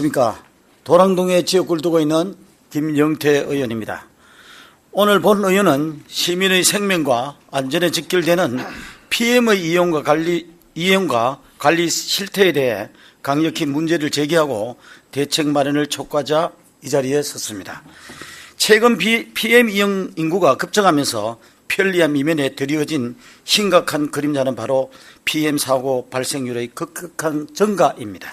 그러니까 도랑동에 지역구를 두고 있는 김영태 의원입니다. 오늘 본 의원은 시민의 생명과 안전에 직결되는 PM의 이용과 관리 실태에 대해 강력히 문제를 제기하고 대책 마련을 촉구하자 이 자리에 섰습니다. 최근 PM 이용 인구가 급증하면서 편리함 이면에 드리워진 심각한 그림자는 바로 PM 사고 발생률의 급격한 증가입니다.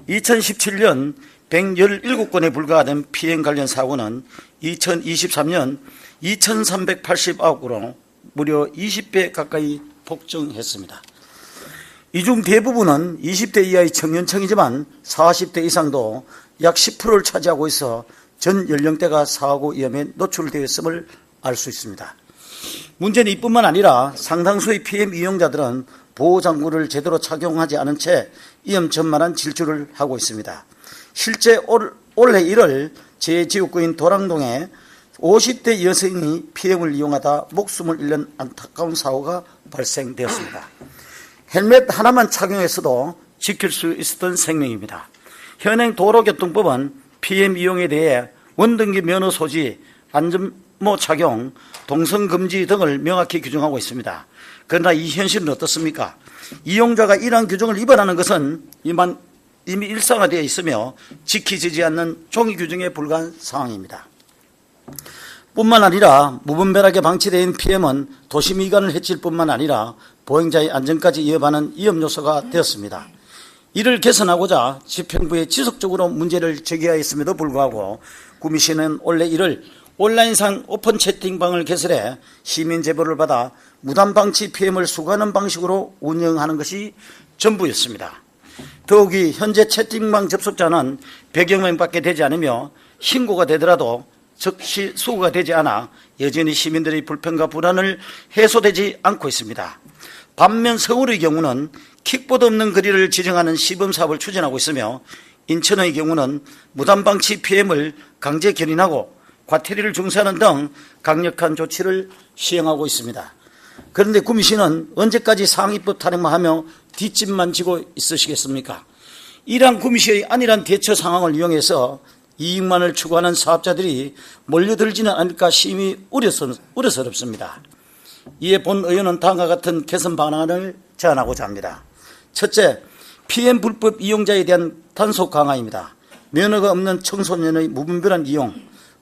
2017년 117건에 불과하던 PM 관련 사고는 2023년 2389으로 무려 20배 가까이 폭증했습니다. 이 중 대부분은 20대 이하의 청년층이지만 40대 이상도 약 10%를 차지하고 있어 전 연령대가 사고 위험에 노출되었음을 알 수 있습니다. 문제는 이뿐만 아니라 상당수의 PM 이용자들은 보호장구를 제대로 착용하지 않은 채 위험천만한 질주를 하고 있습니다. 실제 올해 1월 제 지역구인 도랑동에 50대 여성이 PM을 이용하다 목숨을 잃는 안타까운 사고가 발생되었습니다. 헬멧 하나만 착용했어도 지킬 수 있었던 생명입니다. 현행 도로교통법은 PM 이용에 대해 원등기 면허 소지, 안전모 착용, 동선 금지 등을 명확히 규정하고 있습니다. 그러나 이 현실은 어떻습니까? 이용자가 이러한 규정을 위반하는 것은 이미 일상화되어 있으며 지키지 않는 종이 규정에 불과한 상황입니다. 뿐만 아니라 무분별하게 방치되어 있는 PM은 도시 미관을 해칠 뿐만 아니라 보행자의 안전까지 위협하는 위험 요소가 되었습니다. 이를 개선하고자 집행부에 지속적으로 문제를 제기하였음에도 불구하고 구미시는 올해 1월 온라인상 오픈 채팅방을 개설해 시민 제보를 받아 무단 방치 PM을 수거하는 방식으로 운영하는 것이 전부였습니다. 더욱이 현재 채팅방 접속자는 100여 명밖에 되지 않으며 신고가 되더라도 즉시 수거가 되지 않아 여전히 시민들의 불편과 불안을 해소되지 않고 있습니다. 반면 서울의 경우는 킥보드 없는 거리를 지정하는 시범사업을 추진하고 있으며 인천의 경우는 무단 방치 PM을 강제 견인하고 과태료를 중사하는 등 강력한 조치를 시행하고 있습니다. 그런데 구미시는 언제까지 상위법 타령만 하며 뒷짐만 지고 있으시겠습니까? 이러한 구미시의 안일한 대처 상황을 이용해서 이익만을 추구하는 사업자들이 몰려들지는 않을까 심히 우려스럽습니다. 이에 본 의원은 다음과 같은 개선 방안을 제안하고자 합니다. 첫째, PM 불법 이용자에 대한 단속 강화입니다. 면허가 없는 청소년의 무분별한 이용,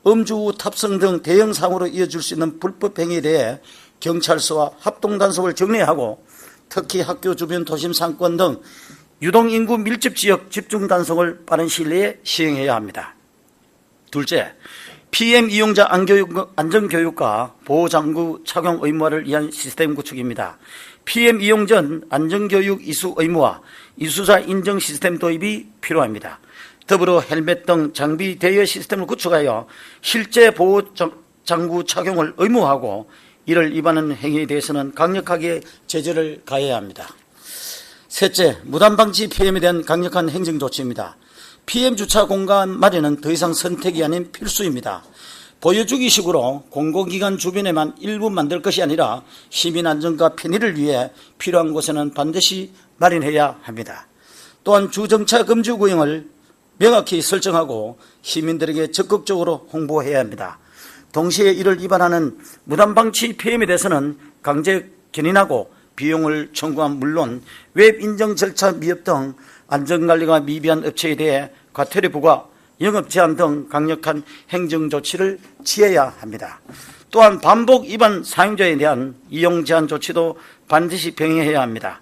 음주 탑승 등 대형 사고로 이어질 수 있는 불법 행위에 대해 경찰서와 합동 단속을 정례하고 특히 학교 주변 도심 상권 등 유동인구 밀집 지역 집중 단속을 빠른 시일 내에 시행해야 합니다. 둘째, PM 이용자 안전교육과 보호장구 착용 의무화를 위한 시스템 구축입니다. PM 이용 전 안전교육 이수 의무화, 이수자 인정 시스템 도입이 필요합니다. 더불어 헬멧 등 장비 대여 시스템을 구축하여 실제 보호장구 착용을 의무화하고 이를 위반하는 행위에 대해서는 강력하게 제재를 가해야 합니다. 셋째, 무단방치 PM에 대한 강력한 행정조치입니다. PM 주차 공간 마련은 더 이상 선택이 아닌 필수입니다. 보여주기식으로 공공기관 주변에만 일부 만들 것이 아니라 시민 안전과 편의를 위해 필요한 곳에는 반드시 마련해야 합니다. 또한 주정차 금지 구역을 명확히 설정하고 시민들에게 적극적으로 홍보해야 합니다. 동시에 이를 위반하는 무단방치 PM에 대해서는 강제 견인하고 비용을 청구한 물론 웹 인정 절차 미흡 등 안전관리가 미비한 업체에 대해 과태료 부과, 영업 제한 등 강력한 행정 조치를 취해야 합니다. 또한 반복 위반 사용자에 대한 이용 제한 조치도 반드시 병행해야 합니다.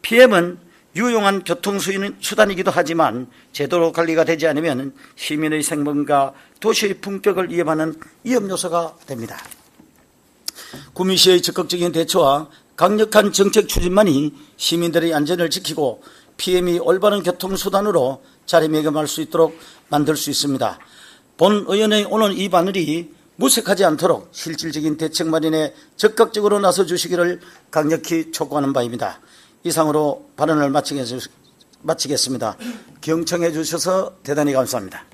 PM은 유용한 교통수단이기도 하지만 제대로 관리가 되지 않으면 시민의 생명과 도시의 품격을 위협하는 위험 요소가 됩니다. 구미시의 적극적인 대처와 강력한 정책 추진만이 시민들의 안전을 지키고 PM이 올바른 교통수단으로 자리매김할 수 있도록 만들 수 있습니다. 본 의원의 오늘 이 바늘이 무색하지 않도록 실질적인 대책 마련에 적극적으로 나서주시기를 강력히 촉구하는 바입니다. 이상으로 발언을 마치겠습니다. 경청해 주셔서 대단히 감사합니다.